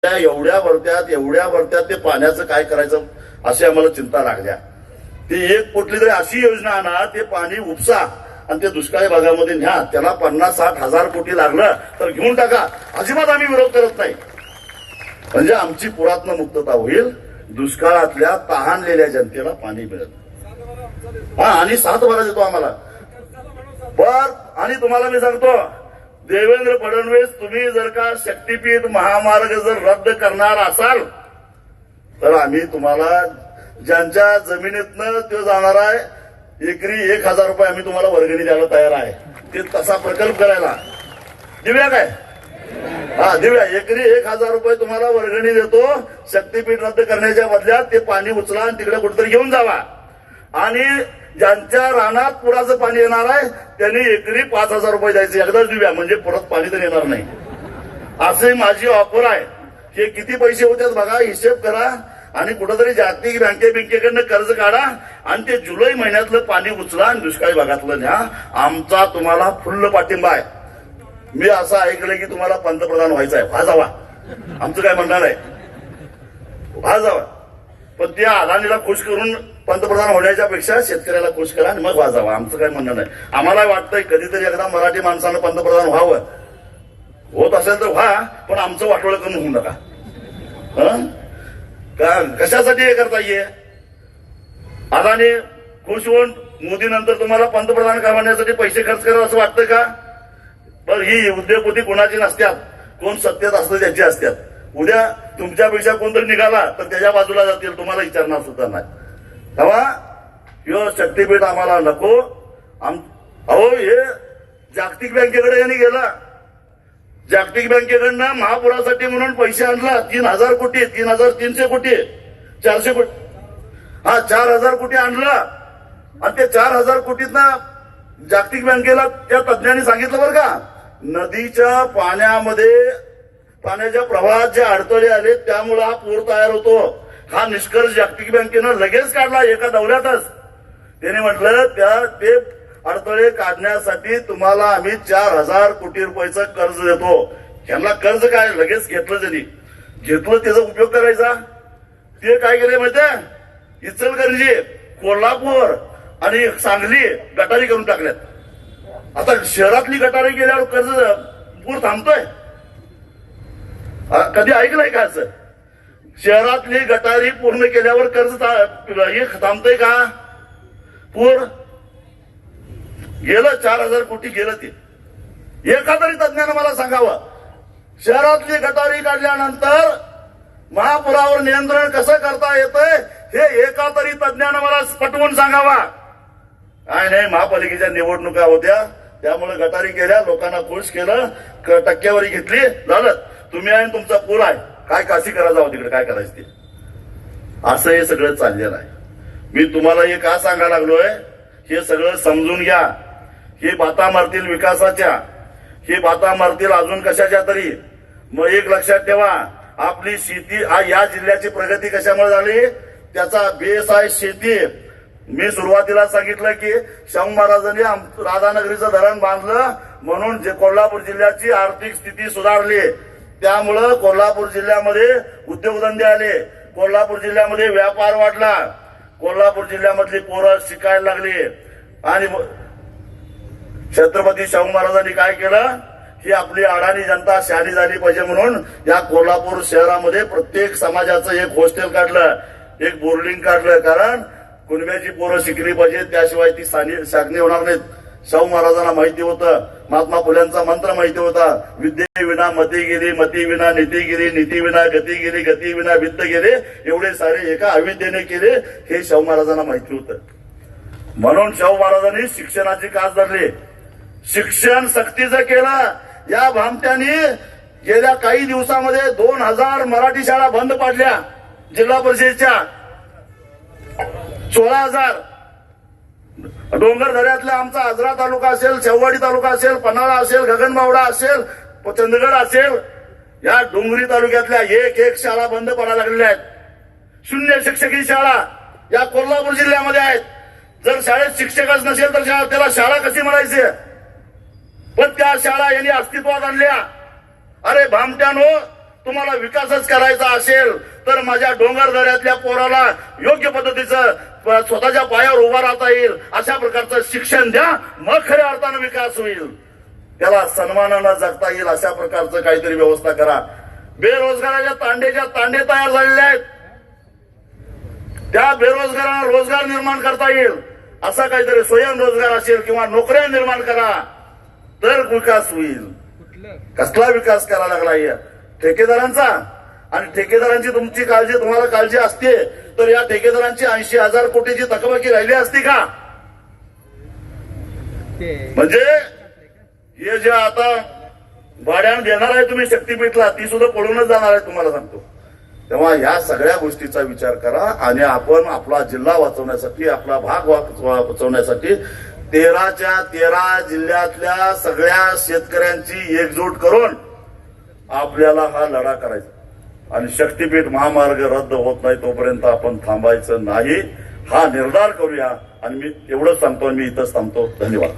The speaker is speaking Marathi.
एवढ्या वरत्यात ते पाण्याचं काय करायचं अशी आम्हाला चिंता लागल्या. ती एक कुठली तरी अशी योजना आणा, ते पाणी उपसा आणि ते दुष्काळी भागामध्ये न्या. त्याला 50-60 हजार कोटी लागलं तर घेऊन टाका, अजिबात आम्ही विरोध करत नाही. म्हणजे आमची पुरातन मुक्तता होईल, दुष्काळातल्या तहानलेल्या जनतेला पाणी मिळेल. हा, आणि 7 बारा देतो आम्हाला. बर, आणि तुम्हाला मी सांगतो, देवेंद्र फडणवीस, तुम्ही जर का शक्तीपीठ महामार्ग जर रद्द करणार असाल तर आम्ही तुम्हाला, ज्यांच्या जमिनीतनं तो जाणार आहे, एकरी 1000 रुपये आम्ही तुम्हाला वर्गणी द्यायला तयार आहे. ते तसा प्रकल्प करायला देऊया काय? हा, देऊया. एकरी 1000 रुपये तुम्हाला वर्गणी देतो. शक्तीपीठ रद्द करण्याच्या बदल्यात ते पाणी उचला आणि तिकडे कुठेतरी घेऊन जावा. आणि ज्यांच्या रानात पुराचं पाणी येणार आहे त्यांनी एकरी 5000 रुपये द्यायचे. एकदाच देऊया, म्हणजे परत पाणी तर येणार नाही. असे माझी ऑफर आहे. हे किती पैसे होतात बघा, हिशेब करा आणि कुठेतरी जागतिक बँकेकडनं कर्ज काढा आणि ते जुलै महिन्यातलं पाणी उचला आणि दुष्काळी भागातलं न्या. आमचा तुम्हाला फुल्ल पाठिंबा आहे. मी असं ऐकलं की तुम्हाला पंतप्रधान व्हायचं आहे, व्हा जावा. आमचं काय म्हणणार आहे, व्हा जावा. पण त्या अदानीला खुश करून पंतप्रधान होण्याच्या पेक्षा शेतकऱ्याला खुश करा आणि मग व्हा जावा. आमचं काय म्हणणं नाही. आम्हाला वाटतंय कधीतरी एकदा मराठी माणसानं पंतप्रधान व्हावं. होत असेल तर व्हा, पण आमचं वाटोळं करून होऊ नका. कशासाठी हे करता ये? अदानी खुश होऊन मोदी नंतर तुम्हाला पंतप्रधान करण्यासाठी पैसे खर्च करा असं वाटतं का? पण ही उद्योगपती कोणाची नसतात, कोण सत्तेत असतं त्याची असतात. उद्या तुमच्यापेक्षा कोणतरी निघाला तर त्याच्या बाजूला जातील, तुम्हाला विचारणार सुद्धा नाही. तेव्हा ह्यो शक्तीपीठ आम्हाला नको. अहो, हे जागतिक बँकेकडे यांनी गेला. जागतिक बँकेकडनं महापुरासाठी म्हणून पैसे आणला 3000 कोटी, 3300 कोटी, 400 कोटी, हा 4000 कोटी आणला. आणि ते 4000 कोटीतनं जागतिक बँकेला त्या तज्ञांनी सांगितलं बरं का, नदीच्या पाण्याच्या प्रवाहात जे अडथळे आले त्यामुळे हा पूर तयार होतो. हा निष्कर्ष जागतिक बँकेनं लगेच काढला एका दौऱ्यातच. त्याने म्हटलं ते अडथळे काढण्यासाठी तुम्हाला आम्ही 4000 कोटी रुपयाचं कर्ज देतो. त्यांना कर्ज काय लगेच घेतलं, त्यांनी घेतलं, त्याचा उपयोग करायचा. ते काय केले माहितीये, इचलकरंजी, कोल्हापूर आणि सांगली गटारी करून टाकल्यात. आता शहरातली गटारी गेल्यावर कर्ज पूर थांबतोय? कधी ऐकलंय का असं? शहरातली गटारी पूर्ण केल्यावर कर्ज थांबतोय का? पूर गेलं, 4000 कोटी गेलं. ते एका तरी तज्ञानं मला सांगावं, शहरातली गटारी काढल्यानंतर महापुरावर नियंत्रण कसं करता येतंय हे एका तरी तज्ञानं मला पटवून सांगावा. काय नाही, महापालिकेच्या निवडणुका होत्या त्यामुळे गटारी केल्या, लोकांना खुश केलं, टक्केवारी घेतली, झालं. तुम्ही आहे तुमचा पूर आहे, काय काशी करा जाऊ तिकडे, काय करायचं ते. असं हे सगळं चाललेलं आहे. मी तुम्हाला हे का सांगायला लागलोय, हे सगळं समजून घ्या. हे बाता मारतील विकासाच्या, हे बाता मारतील अजून कशाच्या तरी. मग एक लक्षात ठेवा, आपली शेती, या जिल्ह्याची प्रगती कशामुळे झाली, त्याचा बेस आहे शेती. मी सुरुवातीला सांगितलं की शाहू महाराजांनी राधानगरीचं धरण बांधलं म्हणून कोल्हापूर जिल्ह्याची आर्थिक स्थिती सुधारली. त्यामुळं कोल्हापूर जिल्ह्यामध्ये उद्योगधंदे आले, कोल्हापूर जिल्ह्यामध्ये व्यापार वाढला, कोल्हापूर जिल्ह्यामधली पोरं शिकायला लागली. आणि छत्रपती शाहू महाराजांनी काय केलं की आपली अडाणी जनता शहाणी झाली पाहिजे म्हणून या कोल्हापूर शहरामध्ये प्रत्येक समाजाचं एक हॉस्टेल काढलं, एक बोर्डिंग काढलं. कारण कुणब्याची पोरं शिकली पाहिजे, त्याशिवाय ती शाकणी होणार नाहीत. शाहू महाराजांना माहिती होतं, महात्मा फुल्यांचा मंत्र माहिती होता, विद्येविना मती गेली, मती विना नीती गेली, नीती विना गती गेली, गती विना वित्त गेले. एवढे सारे एका अविद्येने केले हे शाहू महाराजांना माहिती होतं. म्हणून शाहू महाराजांनी शिक्षणाची कास धरली, शिक्षण सक्तीचं केलं. या भामट्यांनी गेल्या काही दिवसामध्ये 2000 मराठी शाळा बंद पाडल्या. जिल्हा परिषदेच्या 16000. डोंगर दऱ्यातला आमचा आजरा तालुका असेल, शेववाडी तालुका असेल, पन्हाळा असेल, गगनबावडा असेल, चंदगड असेल, या डोंगरी तालुक्यातल्या एक शाळा बंद पडायला लागलेल्या आहेत. 0 शिक्षकी शाळा या कोल्हापूर जिल्ह्यामध्ये आहेत. जर शाळेत शिक्षकच नसेल तर त्याला शाळा कशी म्हणायची? पण त्या शाळा यांनी अस्तित्वात आणल्या. अरे भामट्यानो, तुम्हाला विकासच करायचा असेल तर माझ्या डोंगर दऱ्यातल्या पोराला योग्य पद्धतीचं स्वतःच्या पायावर उभा राहता येईल अशा प्रकारचं शिक्षण द्या, मग खऱ्या अर्थानं विकास होईल. त्याला सन्मानानं जगता येईल अशा प्रकारचं काहीतरी व्यवस्था करा. बेरोजगाराच्या तांडेच्या तांडे तयार झालेले आहेत. त्या बेरोजगारांना रोजगार निर्माण करता येईल असा काहीतरी स्वयंरोजगार असेल किंवा नोकऱ्या निर्माण करा तर विकास होईल. कसला विकास करायला लागला ठेकेदारांचा? आणि ठेकेदारांची तुमची काळजी, तुम्हाला काळजी असते तर या ठेकेदारांची 80,000 कोटीची थकबाकी राहिली असती का? म्हणजे हे जे आता भाड्यानं देणार आहे तुम्ही शक्तीपीठला, ती सुद्धा पळूनच जाणार आहे तुम्हाला सांगतो. तेव्हा या सगळ्या गोष्टीचा विचार करा आणि आपण आपला जिल्हा वाचवण्यासाठी, आपला भाग वाचवण्यासाठी 13च्या 13 जिल्ह्यातल्या सगळ्या शेतकऱ्यांची एकजूट करून आपल्याला हा लढा करायचा. आणि शक्तीपीठ महामार्ग रद्द होत नाही तोपर्यंत आपण थांबायचं नाही, हा निर्धार करूया. आणि मी एवढंच सांगतो, मी इथंच थांबतो. धन्यवाद.